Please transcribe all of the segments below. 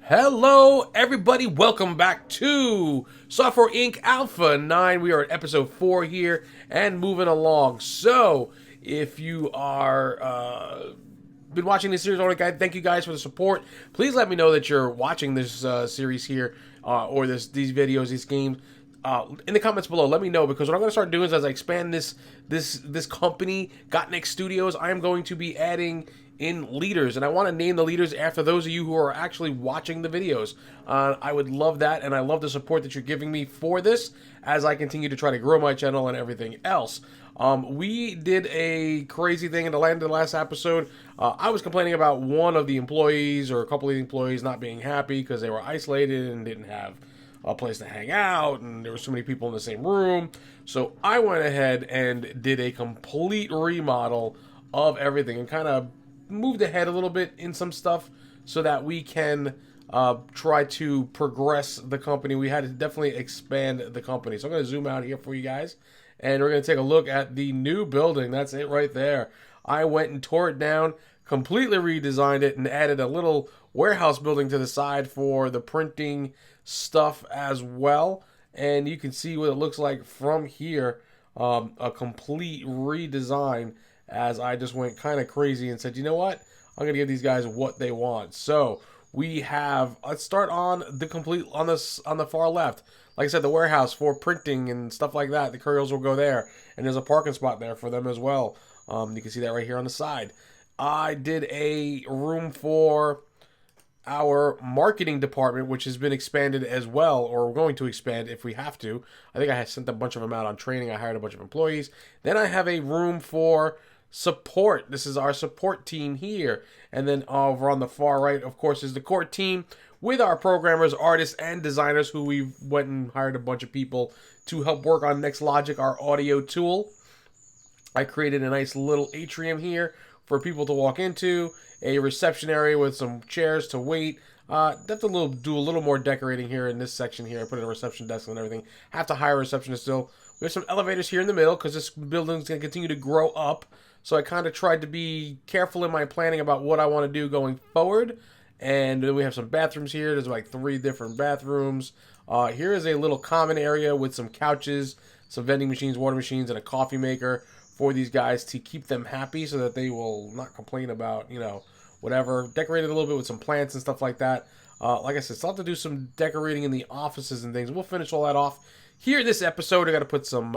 Hello, everybody. Welcome back to Software Inc. Alpha 9. We are at episode 4 here and moving along. So, if you are been watching this series already, thank you guys for the support. Please let me know that you're watching this series here or these videos, these games. In the comments below, let me know, because what I'm going to start doing is, as I expand this company, Got Next Studios, I am going to be adding in leaders, and I want to name the leaders after those of you who are actually watching the videos. I would love that, and I love the support that you're giving me for this as I continue to try to grow my channel and everything else. We did a crazy thing in the last episode. I was complaining about one of the employees, or a couple of the employees, not being happy because they were isolated and didn't have a place to hang out, and there were so many people in the same room. So I went ahead and did a complete remodel of everything and kind of moved ahead a little bit in some stuff so that we can try to progress the company. We had to definitely expand the company. So I'm going to zoom out here for you guys, and we're going to take a look at the new building. That's it right there. I went and tore it down, completely redesigned it, and added a little warehouse building to the side for the printing stuff as well. And you can see what it looks like from here. A complete redesign, as I just went kind of crazy and said, you know what? I'm going to give these guys what they want. So we have, let's start on the complete, on the far left. Like I said, the warehouse for printing and stuff like that. The couriers will go there. And there's a parking spot there for them as well. You can see that right here on the side. I did a room for our marketing department, which has been expanded as well, or we're going to expand if we have to. I think I had sent a bunch of them out on training. I hired a bunch of employees. Then I have a room for support. This is our support team here. And then over on the far right, of course, is the core team with our programmers, artists, and designers, who we went and hired a bunch of people to help work on NextLogic, our audio tool. I created a nice little atrium here for people to walk into, a reception area with some chairs to wait. Have to do a little more decorating here in this section here. I put in a reception desk and everything. Have to hire a receptionist still. We have some elevators here in the middle because this building's going to continue to grow up. So I kind of tried to be careful in my planning about what I want to do going forward. And then we have some bathrooms here. There's like 3 different bathrooms. Here is a little common area with some couches, some vending machines, water machines, and a coffee maker for these guys to keep them happy so that they will not complain about, whatever. Decorated a little bit with some plants and stuff like that. Like I said, still have to do some decorating in the offices and things. We'll finish all that off here this episode. I got to put some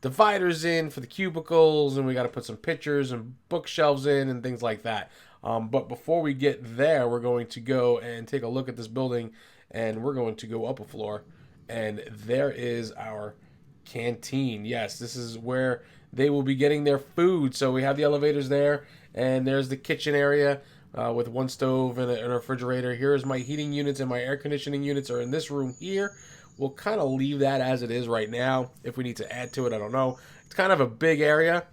dividers in for the cubicles, and we got to put some pictures and bookshelves in and things like that. But before we get there, we're going to go and take a look at this building, and we're going to go up a floor, and there is our canteen. Yes, this is where they will be getting their food. So we have the elevators there, and there's the kitchen area with one stove and a refrigerator. Here's my heating units, and my air conditioning units are in this room here. We'll kind of leave that as it is right now. If we need to add to it, I don't know. It's kind of a big area.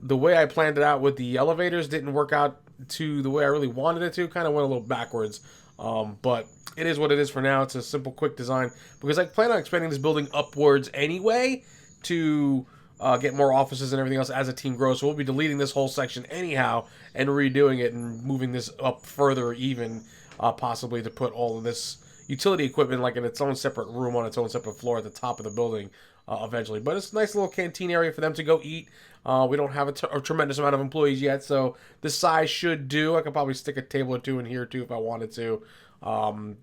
The way I planned it out with the elevators didn't work out to the way I really wanted it to. Kind of went a little backwards. But it is what it is for now. It's a simple, quick design, because I plan on expanding this building upwards anyway to get more offices and everything else as a team grows. So we'll be deleting this whole section anyhow and redoing it and moving this up further, even possibly to put all of this utility equipment like in its own separate room on its own separate floor at the top of the building eventually. But it's a nice little canteen area for them to go eat. We don't have a tremendous amount of employees yet, so this size should do. I could probably stick a table or 2 in here too if I wanted to, and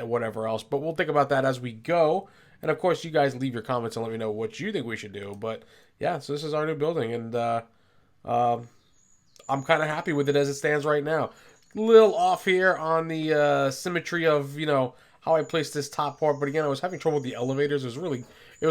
whatever else. But we'll think about that as we go. And of course, you guys leave your comments and let me know what you think we should do. But yeah, so this is our new building, and I'm kind of happy with it as it stands right now. A little off here on the symmetry of how I placed this top part, but again, I was having trouble with the elevators. It was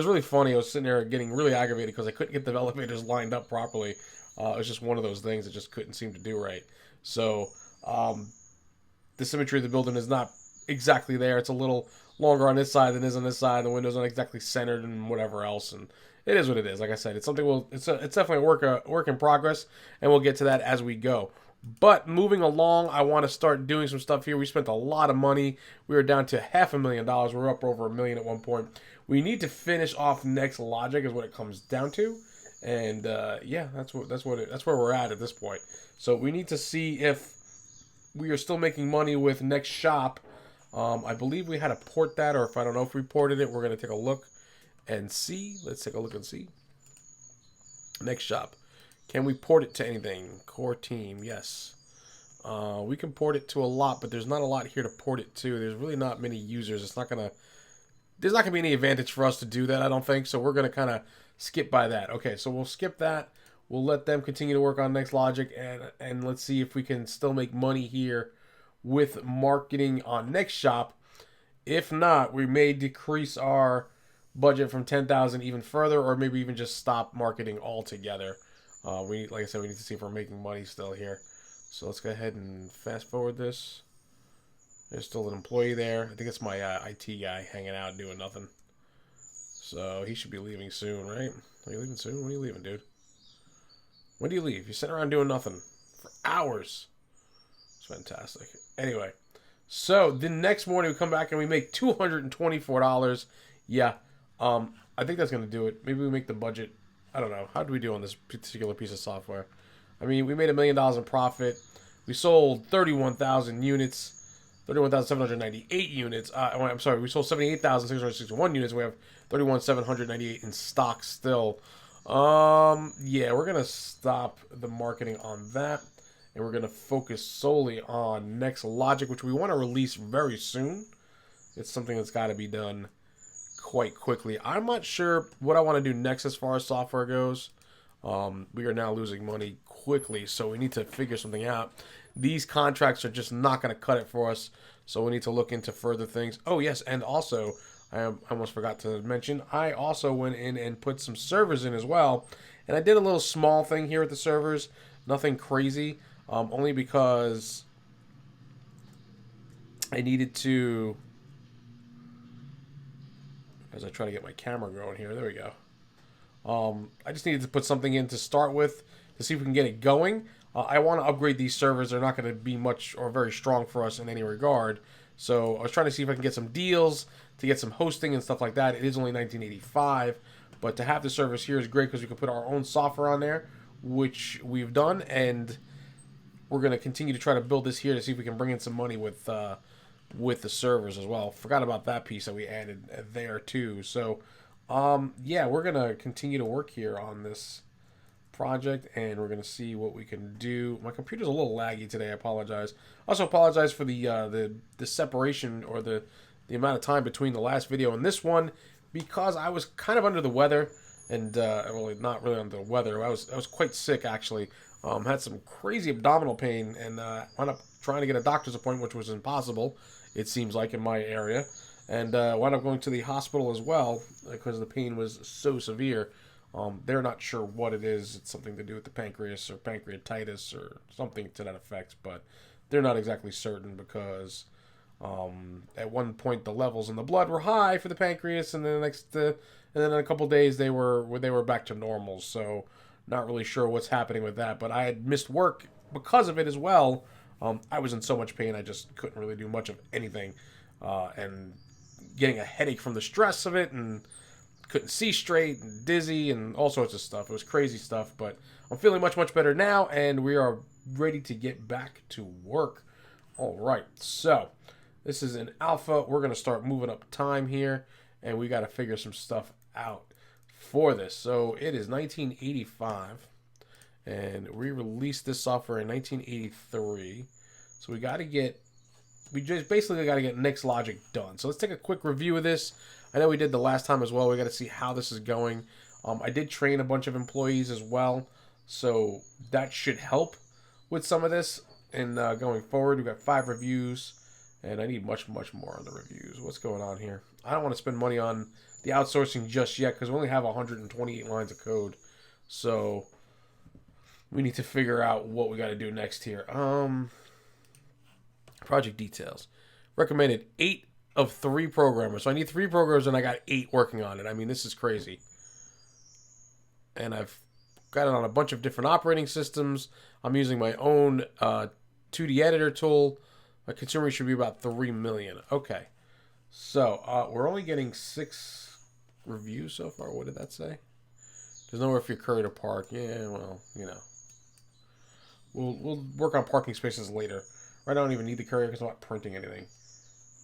really funny. I was sitting there getting really aggravated because I couldn't get the elevators lined up properly. It was just one of those things that just couldn't seem to do right. So the symmetry of the building is not exactly there. It's a little longer on this side than it is on this side. The windows aren't exactly centered and whatever else, and it is what it is. Like I said, it's something it's definitely a work in progress, and we'll get to that as we go. But moving along, I want to start doing some stuff here. We spent a lot of money. We were down to $500,000. We're up over $1 million at one point. We need to finish off NextLogic is what it comes down to, and yeah, that's where we're at this point. So we need to see if we are still making money with Next Shop I believe we had to port that, or if I don't know if we ported it, we're going to take a look and see. Let's take a look and see. Next shop. Can we port it to anything? Core team, yes. We can port it to a lot, but there's not a lot here to port it to. There's really not many users. There's not gonna be any advantage for us to do that, I don't think. So we're gonna kind of skip by that. Okay, so we'll skip that. We'll let them continue to work on Next Logic, and let's see if we can still make money here with marketing on Next Shop. If not, we may decrease our budget from 10,000 even further, or maybe even just stop marketing altogether. Like I said, we need to see if we're making money still here. So let's go ahead and fast forward this. There's still an employee there. I think it's my IT guy hanging out doing nothing. So he should be leaving soon, right? Are you leaving soon? When are you leaving, dude? When do you leave? You're sitting around doing nothing for hours. It's fantastic. Anyway, so the next morning we come back and we make $224. Yeah, I think that's going to do it. Maybe we make the budget. I don't know. How do we do on this particular piece of software? I mean, we made $1 million in profit. We sold 31,000 units. 31,798 units. I'm sorry, we sold 78,661 units. We have 31,798 in stock still. Yeah, we're gonna stop the marketing on that, and we're gonna focus solely on Next Logic, which we want to release very soon. It's something that's got to be done quite quickly. I'm not sure what I want to do next as far as software goes. We are now losing money quickly, so we need to figure something out. These contracts are just not going to cut it for us, so we need to look into further things. Oh, yes, and also, I almost forgot to mention, I also went in and put some servers in as well, and I did a little small thing here with the servers, nothing crazy, only because I needed to, as I try to get my camera going here, there we go. I just needed to put something in to start with to see if we can get it going. I want to upgrade these servers. They're not going to be much or very strong for us in any regard. So I was trying to see if I can get some deals to get some hosting and stuff like that. It is only $19.85, but to have the servers here is great because we can put our own software on there, which we've done, and we're going to continue to try to build this here to see if we can bring in some money with the servers as well. Forgot about that piece that we added there too. So yeah, we're going to continue to work here on this project, and we're going to see what we can do. My computer's a little laggy today. I apologize. Also apologize for the separation or the amount of time between the last video and this one, because I was kind of under the weather, and well, not really under the weather. I was quite sick actually. Had some crazy abdominal pain, and wound up trying to get a doctor's appointment, which was impossible, it seems like, in my area, and wound up going to the hospital as well because the pain was so severe. They're not sure what it is. It's something to do with the pancreas or pancreatitis or something to that effect, but they're not exactly certain because at one point the levels in the blood were high for the pancreas, and then and then in a couple days they were back to normal. So not really sure what's happening with that. But I had missed work because of it as well. I was in so much pain I just couldn't really do much of anything, and getting a headache from the stress of it, and couldn't see straight, and dizzy, and all sorts of stuff. It was crazy stuff, but I'm feeling much, much better now, and we are ready to get back to work. All right, so this is an alpha. We're going to start moving up time here, and we got to figure some stuff out for this. So it is 1985, and we released this software in 1983. So we just basically got to get Next Logic done. So let's take a quick review of this. I know we did the last time as well. We got to see how this is going. I did train a bunch of employees as well, so that should help with some of this. And going forward, we've got 5 reviews, and I need much, much more on the reviews. What's going on here? I don't want to spend money on the outsourcing just yet because we only have 128 lines of code. So we need to figure out what we got to do next here. Project details. Recommended 8 of 3 programmers. So I need 3 programmers, and I got 8 working on it. I mean, this is crazy. And I've got it on a bunch of different operating systems. I'm using my own 2D editor tool. My consumer should be about 3 million. Okay. So we're only getting 6 reviews so far. What did that say? There's nowhere for your courier to park. Yeah, well, you know. We'll work on parking spaces later. Right now I don't even need the courier because I'm not printing anything.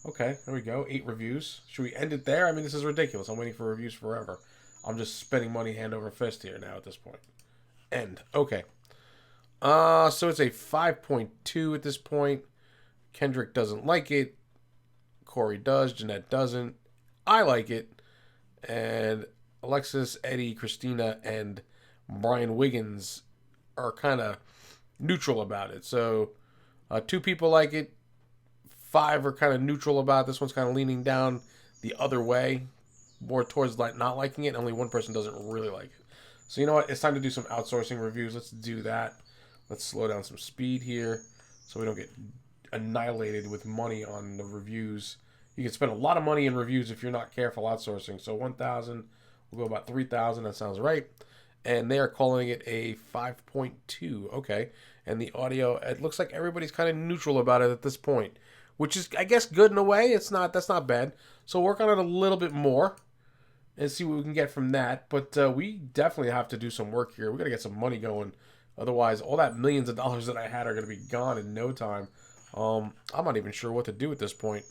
Okay, there we go. 8 reviews. Should we end it there? I mean, this is ridiculous. I'm waiting for reviews forever. I'm just spending money hand over fist here now at this point. End. Okay. So it's a 5.2 at this point. Kendrick doesn't like it. Corey does. Jeanette doesn't. I like it. And Alexis, Eddie, Christina, and Brian Wiggins are kind of neutral about it. So 2 people like it. 5 are kind of neutral about it. This one's kind of leaning down the other way, more towards like not liking it. Only 1 person doesn't really like it. So you know what? It's time to do some outsourcing reviews. Let's do that. Let's slow down some speed here so we don't get annihilated with money on the reviews. You can spend a lot of money in reviews if you're not careful outsourcing. So 1,000, we'll go about 3,000. That sounds right. And they are calling it a 5.2. Okay. And the audio, it looks like everybody's kind of neutral about it at this point, which is, I guess, good in a way. That's not bad. So work on it a little bit more and see what we can get from that. But we definitely have to do some work here. We got to get some money going. Otherwise, all that millions of dollars that I had are going to be gone in no time. I'm not even sure what to do at this point.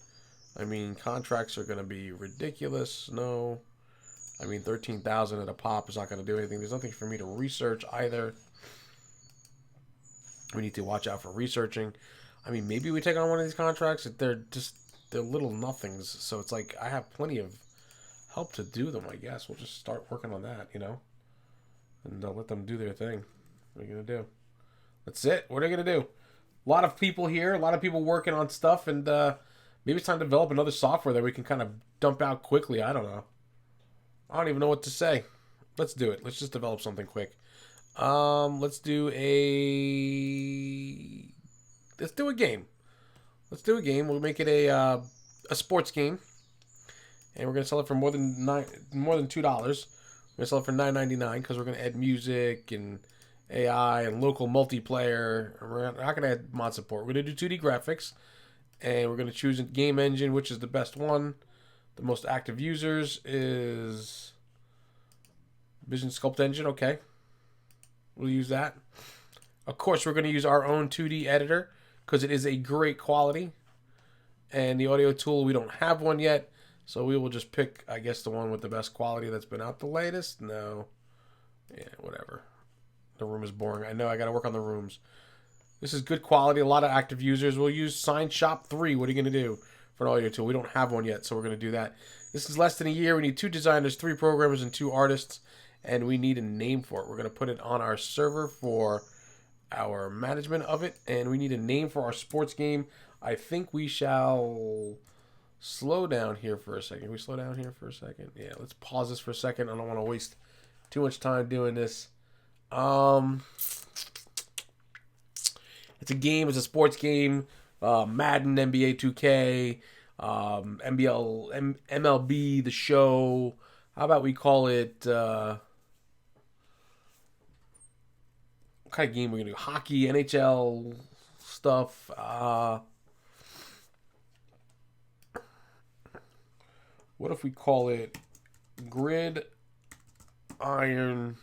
I mean, contracts are going to be ridiculous. No. I mean, 13,000 at a pop is not going to do anything. There's nothing for me to research either. We need to watch out for researching. I mean, maybe we take on one of these contracts. They're little nothings. So it's like I have plenty of help to do them, I guess. We'll just start working on that, you know? And let them do their thing. What are you going to do? That's it. What are you going to do? A lot of people here, a lot of people working on stuff, and maybe it's time to develop another software that we can kind of dump out quickly. I don't know. I don't even know what to say. Let's do it. Let's just develop something quick. Let's do a game. Let's do a game. We'll make it a sports game, and we're gonna sell it for more than $2. We're gonna sell it for $9.99 because we're gonna add music and AI and local multiplayer. We're not gonna add mod support. We're gonna do 2D graphics, and we're gonna choose a game engine, which is the best one. The most active users is Vision Sculpt Engine. Okay, we'll use that. Of course, we're going to use our own 2D editor because it is a great quality. And the audio tool, we don't have one yet. So we will just pick, I guess, the one with the best quality that's been out the latest. No. Yeah, whatever. The room is boring. I know I got to work on the rooms. This is good quality. A lot of active users. We'll use Sign Shop 3. What are you going to do for an audio tool? We don't have one yet, so we're going to do that. This is less than a year. We need 2 designers, 3 programmers, and 2 artists. And we need a name for it. We're going to put it on our server for our management of it. And we need a name for our sports game. I think we shall slow down here for a second. Can we slow down here for a second? Yeah, let's pause this for a second. I don't want to waste too much time doing this. It's a game. It's a sports game. Madden, NBA 2K, MLB, the show. How about we call it... what kind of game we're going to do? Hockey, NHL stuff. What if we call it Grid Iron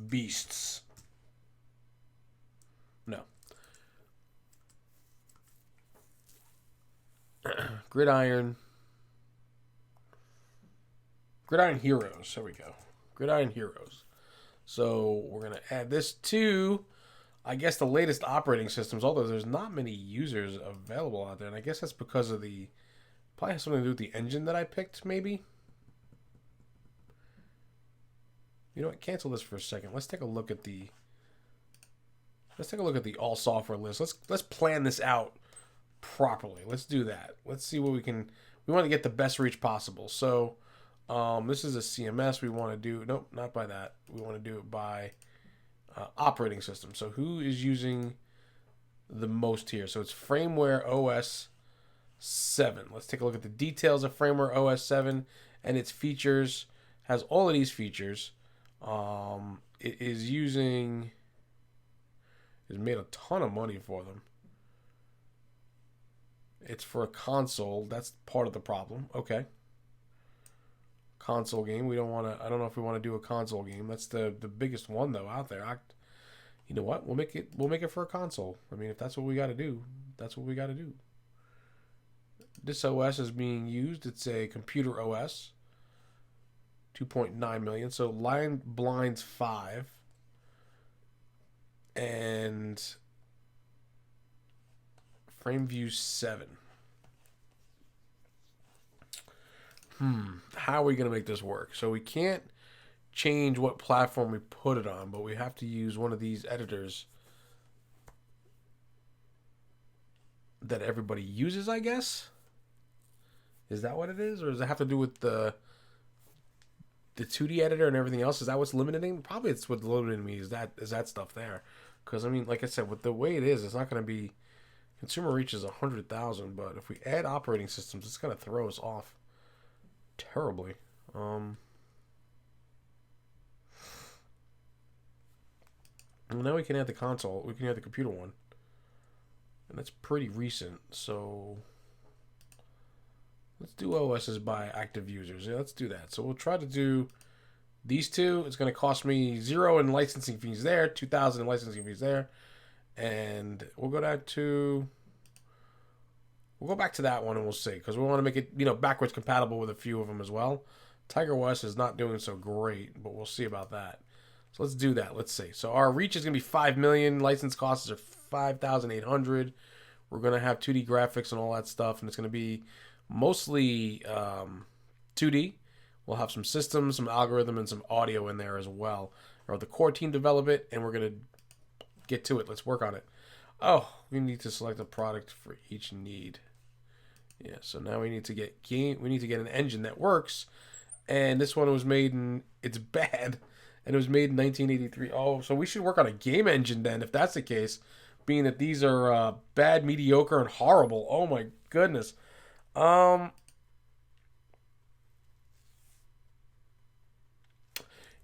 Beasts? No. Gridiron Heroes. There we go. Gridiron Heroes. So we're going to add this to, I guess, the latest operating systems, although there's not many users available out there. And I guess that's because of probably has something to do with the engine that I picked, maybe. You know what? Cancel this for a second. Let's take a look at the all software list. Let's plan this out properly. Let's do that. Let's see what we want to get the best reach possible. So this is a CMS we want to do. Nope, not by that. We want to do it by operating system. So who is using the most here? So it's Frameware OS 7. Let's take a look at the details of Frameware OS 7 and its features. Has all of these features. It is using... It's made a ton of money for them. It's for a console. That's part of the problem. Okay. Console game. We don't want to... I don't know if we want to do a console game. That's the biggest one, though, out there. You know what? We'll make it for a console. I mean, if that's what we got to do, that's what we got to do. This OS is being used. It's a computer OS. 2.9 million. So Line Blinds 5. And FrameView 7. How are we going to make this work? So we can't change what platform we put it on, but we have to use one of these editors that everybody uses, I guess. Is that what it is? Or does it have to do with the 2D editor and everything else? Is that what's limiting? Probably it's what's limiting me is that stuff there. Because, I mean, like I said, with the way it is, it's not going to be... Consumer reach is 100,000, but if we add operating systems, it's going to throw us off terribly. Well, now we can add the console. We can add the computer one. And that's pretty recent, so... Let's do OSs by active users. Yeah, let's do that. So we'll try to do these two. It's going to cost me 0 in licensing fees there, 2,000 in licensing fees there. And we'll go down to... We'll go back to that one and we'll see. Because we want to make it, you know, backwards compatible with a few of them as well. TigerOS is not doing so great, but we'll see about that. So let's do that. Let's see. So our reach is going to be 5 million. License costs are 5,800. We're going to have 2D graphics and all that stuff. And it's going to be mostly 2D. We'll have some systems, some algorithm, and some audio in there as well. Or the core team develop it, and we're going to get to it. Let's work on it. Oh, we need to select a product for each need. Yeah, so now we need to get an engine that works. And this one was made in, it's bad, and it was made in 1983. Oh, so we should work on a game engine then, if that's the case, being that these are bad, mediocre, and horrible. Oh my goodness.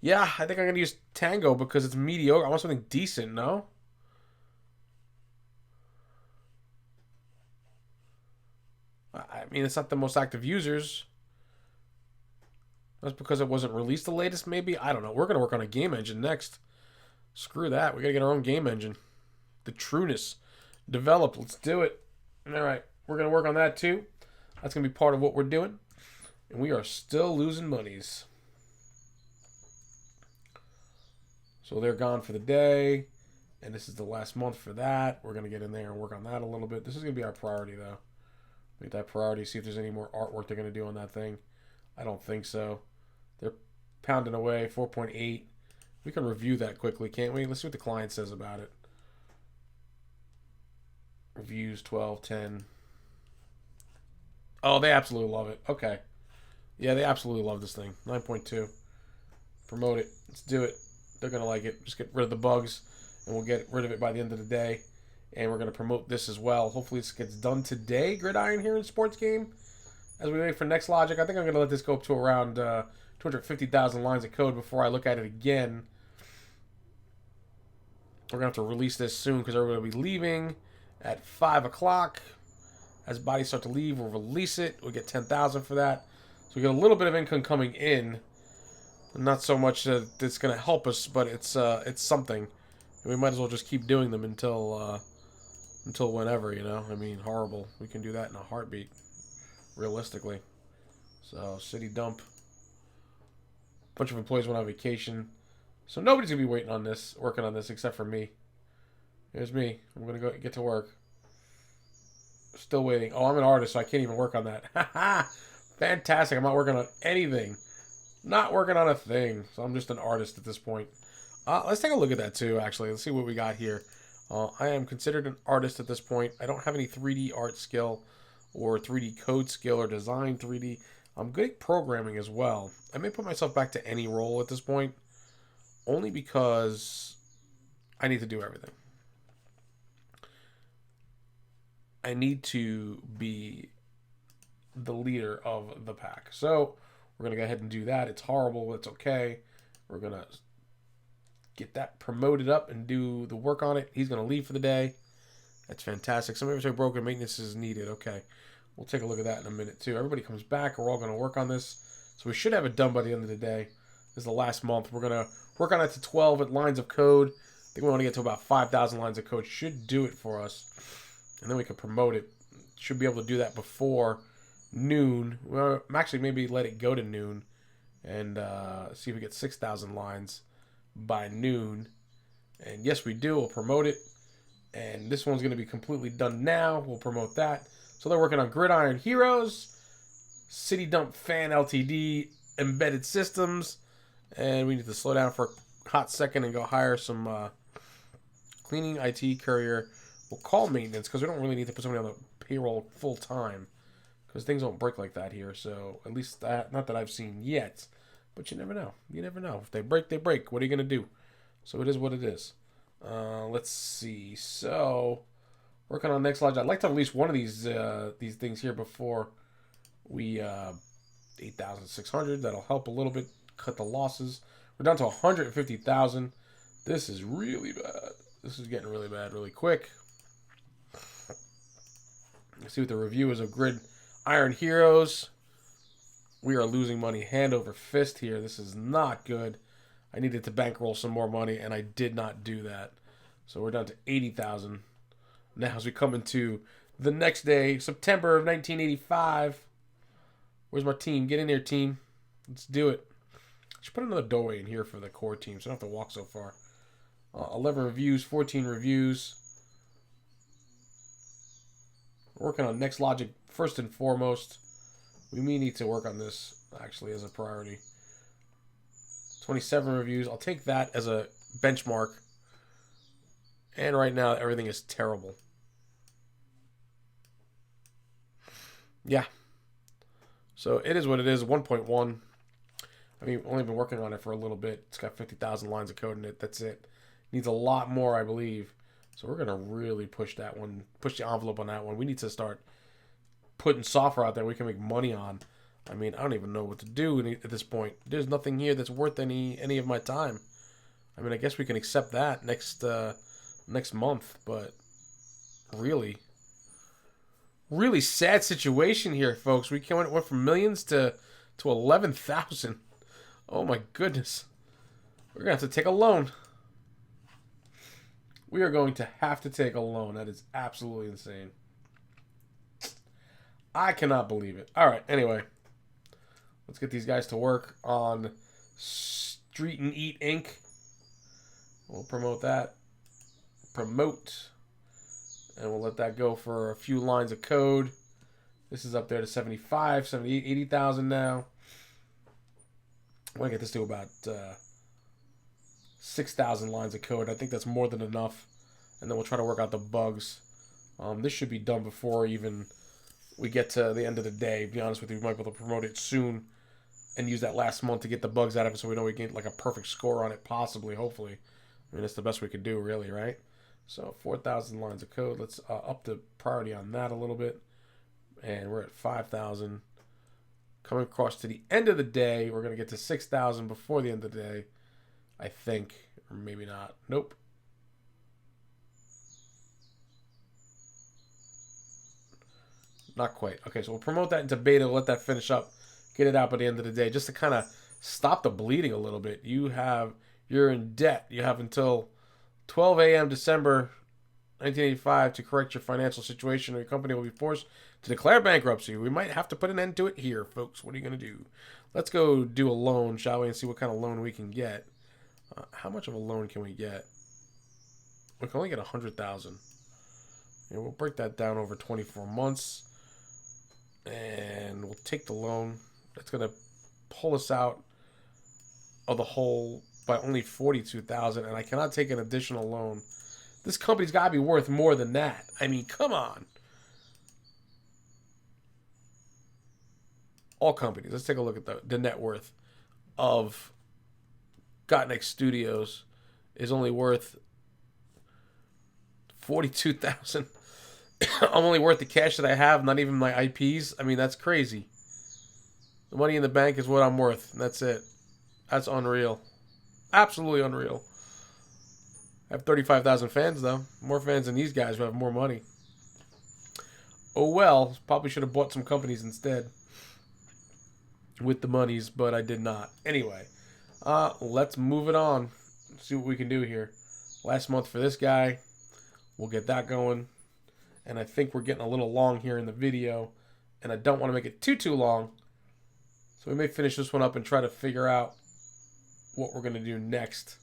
Yeah, I think I'm going to use Tango because it's mediocre. I want something decent, no? I mean, it's not the most active users. That's because it wasn't released the latest, maybe? I don't know. We're going to work on a game engine next. Screw that. We got to get our own game engine. The Trueness. Developed. Let's do it. All right. We're going to work on that too. That's going to be part of what we're doing. And we are still losing monies. So they're gone for the day. And this is the last month for that. We're going to get in there and work on that a little bit. This is going to be our priority, though. Make that priority. See if there's any more artwork they're going to do on that thing. I don't think so. They're pounding away. 4.8. We can review that quickly, can't we? Let's see what the client says about it. Reviews 12, 10. Oh, they absolutely love it. Okay. Yeah, they absolutely love this thing. 9.2. Promote it. Let's do it. They're going to like it. Just get rid of the bugs, and we'll get rid of it by the end of the day. And we're going to promote this as well. Hopefully this gets done today, Gridiron here in Sports Game. As we wait for next logic, I think I'm going to let this go up to around 250,000 lines of code before I look at it again. We're going to have to release this soon because everybody will be leaving at 5 o'clock. As bodies start to leave, we'll release it. We'll get 10,000 for that. So we get a little bit of income coming in. Not so much that it's going to help us, but it's something. And we might as well just keep doing them until whenever, you know. I mean, horrible. We can do that in a heartbeat, realistically. So, city dump. Bunch of employees went on vacation. So nobody's going to be working on this, except for me. Here's me. I'm going to go get to work. Still waiting. Oh, I'm an artist, so I can't even work on that. Fantastic. I'm not working on anything. Not working on a thing. So I'm just an artist at this point. Let's take a look at that too, actually. Let's see what we got here. I am considered an artist at this point. I don't have any 3D art skill or 3D code skill or design 3D. I'm good at programming as well. I may put myself back to any role at this point, only because I need to do everything. I need to be the leader of the pack. So we're going to go ahead and do that. It's horrible. It's okay. We're going to get that promoted up and do the work on it. He's going to leave for the day. That's fantastic. Some areas are broken. Maintenance is needed. Okay. We'll take a look at that in a minute, too. Everybody comes back. We're all going to work on this. So we should have it done by the end of the day. This is the last month. We're going to work on it to 12 lines of code. I think we want to get to about 5,000 lines of code. Should do it for us. And then we can promote it. Should be able to do that before noon. Well, actually, maybe let it go to noon and see if we get 6,000 lines by noon. And yes, we do. We'll promote it. And this one's going to be completely done now. We'll promote that. So they're working on Gridiron Heroes, City Dump Fan Ltd, Embedded Systems. And we need to slow down for a hot second and go hire some cleaning, IT, courier. We'll call maintenance because we don't really need to put somebody on the payroll full time because things don't break like that here. So at least that, not that I've seen yet, but you never know. You never know. If they break, they break. What are you going to do? So it is what it is. Let's see. So working on next lodge. I'd like to release one of these things here before we 8,600. That'll help a little bit cut the losses. We're down to 150,000. This is really bad. This is getting really bad really quick. Let's see what the review is of Gridiron Heroes. We are losing money hand over fist here. This is not good. I needed to bankroll some more money, and I did not do that. So we're down to 80,000. Now as we come into the next day, September of 1985. Where's my team? Get in here, team. Let's do it. I should put another doorway in here for the core team, so I don't have to walk so far. 11 reviews, 14 reviews. We're working on Next Logic first and foremost. We may need to work on this, actually, as a priority. 27 reviews. I'll take that as a benchmark. And right now, everything is terrible. Yeah. So it is what it is. 1.1. I mean, only been working on it for a little bit. It's got 50,000 lines of code in it. That's it. Needs a lot more, I believe. So we're going to really push that one, push the envelope on that one. We need to start putting software out there we can make money on. I mean, I don't even know what to do at this point. There's nothing here that's worth any of my time. I mean, I guess we can accept that next month, but really sad situation here, folks. We went from millions to 11,000. Oh my goodness. We're going to have to take a loan. We are going to have to take a loan. That is absolutely insane. I cannot believe it. All right, anyway. Let's get these guys to work on Street and Eat Inc. We'll promote that. Promote. And we'll let that go for a few lines of code. This is up there to 75, 78, 80,000 now. I want to get this to about 6,000 lines of code. I think that's more than enough. And then we'll try to work out the bugs. This should be done before even we get to the end of the day. To be honest with you, we might be able to promote it soon and use that last month to get the bugs out of it so we know we get like a perfect score on it, possibly, hopefully. I mean, that's the best we could do, really, right? So 4,000 lines of code. Let's up the priority on that a little bit. And we're at 5,000. Coming across to the end of the day, we're going to get to 6,000 before the end of the day, I think. Or maybe not. Nope. Not quite. Okay, so we'll promote that into beta. We'll let that finish up. Get it out by the end of the day. Just to kind of stop the bleeding a little bit. You're in debt. You have until 12 a.m. December 1985 to correct your financial situation, or your company will be forced to declare bankruptcy. We might have to put an end to it here, folks. What are you going to do? Let's go do a loan, shall we, and see what kind of loan we can get. How much of a loan can we get? We can only get 100,000. And we'll break that down over 24 months. And we'll take the loan. That's going to pull us out of the hole by only 42,000, and I cannot take an additional loan. This company's got to be worth more than that. I mean, come on. All companies. Let's take a look at the net worth of Gottnex Studios is only worth 42,000. I'm only worth the cash that I have, not even my IPs. I mean, that's crazy. The money in the bank is what I'm worth, and that's it. That's unreal. Absolutely unreal. I have 35,000 fans, though. More fans than these guys who have more money. Oh, well. Probably should have bought some companies instead with the monies, but I did not. Anyway, let's move it on. See what we can do here. Last month for this guy. We'll get that going. And I think we're getting a little long here in the video. and I don't want to make it too long. So we may finish this one up and try to figure out what we're going to do next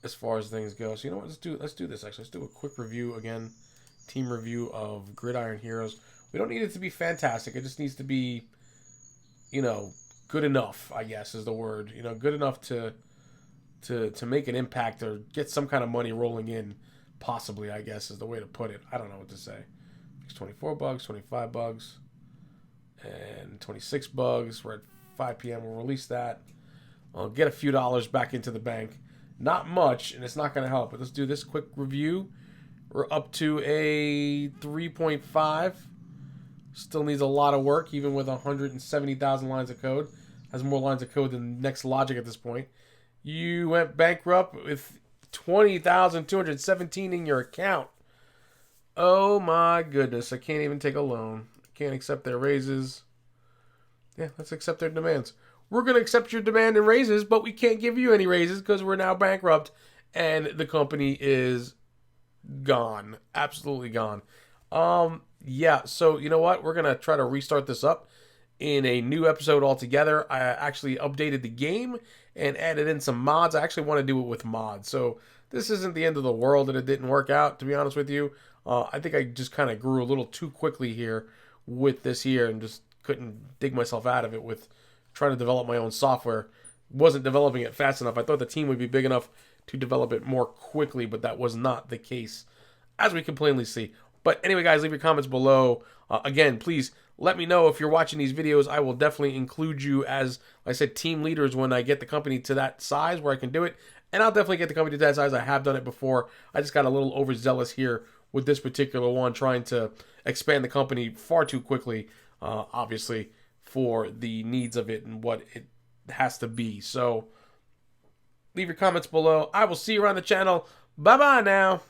as far as things go. So you know what? Let's do this actually. Let's do a quick review again. Team review of Gridiron Heroes. We don't need it to be fantastic. It just needs to be, you know, good enough, I guess is the word. You know, good enough to make an impact or get some kind of money rolling in, possibly, I guess is the way to put it. I don't know what to say. It's 24 bugs, 25 bugs, and 26 bugs. We're at 5 p.m. We'll release that. I'll get a few dollars back into the bank. Not much, and it's not going to help. But let's do this quick review. We're up to a 3.5. Still needs a lot of work, even with 170,000 lines of code. Has more lines of code than Next Logic at this point. You went bankrupt with 20,217 in your account. Oh my goodness, I can't even take a loan. I can't accept their raises. Yeah, let's accept their demands. We're going to accept your demand and raises, but we can't give you any raises because we're now bankrupt and the company is gone. Absolutely gone. Yeah, so you know what? We're going to try to restart this up in a new episode altogether. I actually updated the game and added in some mods. I actually want to do it with mods. So this isn't the end of the world that it didn't work out, to be honest with you. I think I just kind of grew a little too quickly here with this here and just couldn't dig myself out of it with trying to develop my own software. Wasn't developing it fast enough. I thought the team would be big enough to develop it more quickly, but that was not the case, as we can plainly see. But anyway, guys, leave your comments below. Again, please let me know if you're watching these videos. I will definitely include you as, like I said, team leaders when I get the company to that size where I can do it. And I'll definitely get the company to that size. I have done it before. I just got a little overzealous here with this particular one, trying to expand the company far too quickly, obviously, for the needs of it and what it has to be. So leave your comments below. I will see you around the channel. Bye-bye now.